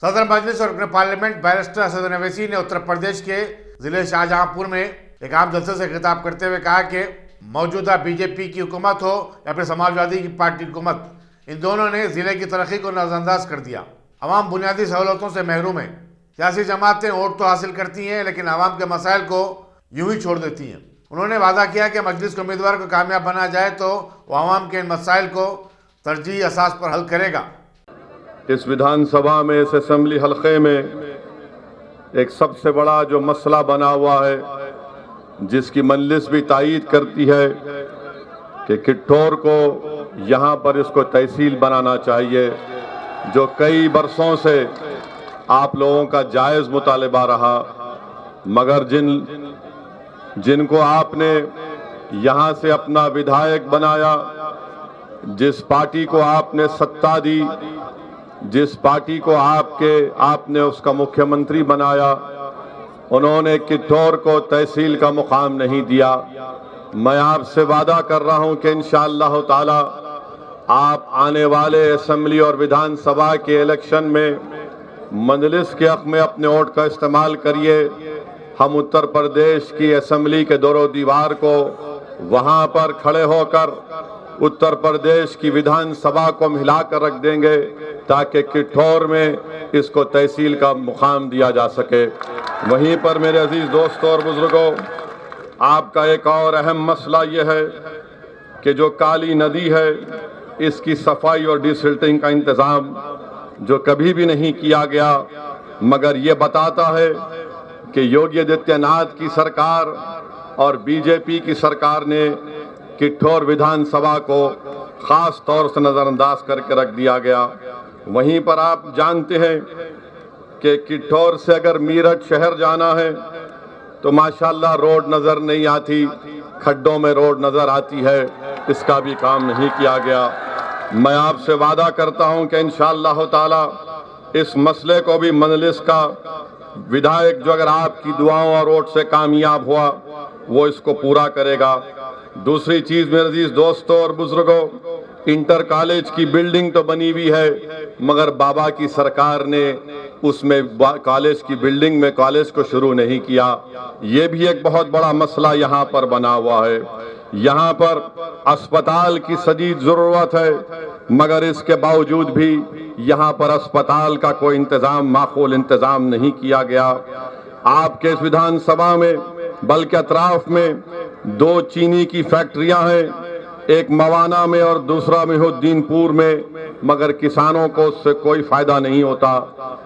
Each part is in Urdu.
صدر مجلس اور رکن پارلیمنٹ بیرسٹر اسد اویسی نے اتر پردیش کے ضلع شاہجہاں پور میں ایک عام جلسے سے خطاب کرتے ہوئے کہا کہ موجودہ بی جے پی کی حکومت ہو یا پھر سماجوادی پارٹی کی حکومت، ان دونوں نے ضلع کی ترقی کو نظر انداز کر دیا۔ عوام بنیادی سہولتوں سے محروم ہے۔ سیاسی جماعتیں ووٹ تو حاصل کرتی ہیں لیکن عوام کے مسائل کو یوں ہی چھوڑ دیتی ہیں۔ انہوں نے وعدہ کیا کہ مجلس کے امیدوار کو کامیاب بنا جائے تو وہ عوام کے ان مسائل کو ترجیحی اساس پر حل کرے گا۔ اس ودھان سبھا میں، اس اسمبلی حلقے میں ایک سب سے بڑا جو مسئلہ بنا ہوا ہے، جس کی مجلس بھی تائید کرتی ہے کہ کٹھور کو یہاں پر اس کو تحصیل بنانا چاہیے، جو کئی برسوں سے آپ لوگوں کا جائز مطالبہ رہا، مگر جن کو آپ نے یہاں سے اپنا ودھائک بنایا، جس پارٹی کو آپ نے ستا دی، جس پارٹی کو آپ نے اس کا مکھیہ منتری بنایا، انہوں نے کٹھور کو تحصیل کا مقام نہیں دیا۔ میں آپ سے وعدہ کر رہا ہوں کہ انشاءاللہ تعالی آپ آنے والے اسمبلی اور ودھان سبھا کے الیکشن میں مجلس کے حق میں اپنے ووٹ کا استعمال کریے۔ ہم اتر پردیش کی اسمبلی کے دور و دیوار کو وہاں پر کھڑے ہو کر اتر پردیش کی ودھان سبھا کو ملا کر رکھ دیں گے تاکہ کٹھور میں اس کو تحصیل کا مقام دیا جا سکے۔ وہیں پر میرے عزیز دوستوں اور بزرگوں، آپ کا ایک اور اہم مسئلہ یہ ہے کہ جو کالی ندی ہے، اس کی صفائی اور ڈی سلٹنگ کا انتظام جو کبھی بھی نہیں کیا گیا، مگر یہ بتاتا ہے کہ یوگی آدتیہ ناتھ کی سرکار اور بی جے پی کی سرکار نے کٹھور ودھان سبھا کو خاص طور سے نظر انداز کر کے رکھ دیا گیا۔ وہیں پر آپ جانتے ہیں کہ کٹھور سے اگر میرٹھ شہر جانا ہے تو ماشاءاللہ روڈ نظر نہیں آتی، کھڈوں میں روڈ نظر آتی ہے، اس کا بھی کام نہیں کیا گیا۔ میں آپ سے وعدہ کرتا ہوں کہ انشاءاللہ تعالی اس مسئلے کو بھی مجلس کا ودھائک جو اگر آپ کی دعاؤں اور ووٹ سے کامیاب ہوا، وہ اس کو پورا کرے گا۔ دوسری چیز میرے عزیز دوستوں اور بزرگوں، انٹر کالج کی بلڈنگ تو بنی ہوئی ہے، مگر بابا کی سرکار نے اس میں کالج کی بلڈنگ میں کالج کو شروع نہیں کیا۔ یہ بھی ایک بہت بڑا مسئلہ یہاں پر بنا ہوا ہے۔ یہاں پر اسپتال کی شدید ضرورت ہے، مگر اس کے باوجود بھی یہاں پر اسپتال کا کوئی انتظام، معقول انتظام نہیں کیا گیا۔ آپ کے اس ودھان سبھا میں بلکہ اطراف میں 2 چینی کی فیکٹریاں ہیں، ایک موانا میں اور دوسرا محدین پور میں، مگر کسانوں کو اس سے کوئی فائدہ نہیں ہوتا۔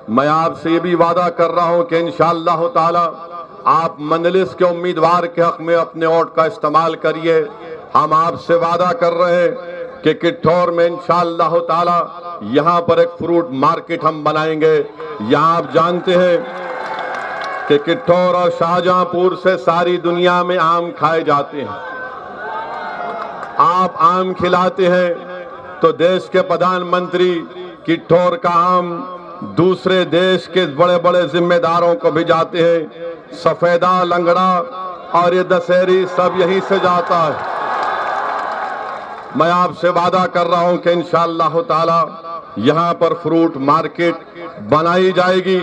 میں آپ سے یہ بھی وعدہ کر رہا ہوں کہ انشاءاللہ تعالی آپ مجلس کے امیدوار کے حق میں اپنے ووٹ کا استعمال کریے۔ ہم آپ سے وعدہ کر رہے ہیں کہ کٹھور میں انشاءاللہ تعالی یہاں پر ایک فروٹ مارکیٹ ہم بنائیں گے۔ یہاں آپ جانتے ہیں کہ کٹھور اور شاہجہاں پور سے ساری دنیا میں آم کھائے جاتے ہیں۔ آپ آم کھلاتے ہیں تو دیش کے پردھان منتری کٹھور کا آم دوسرے دیش کے بڑے بڑے ذمہ داروں کو بھی جاتے ہیں۔ سفیدہ، لنگڑا اور یہ دسہری سب یہیں سے جاتا ہے۔ میں آپ سے وعدہ کر رہا ہوں کہ انشاءاللہ تعالی یہاں پر فروٹ مارکیٹ بنائی جائے گی۔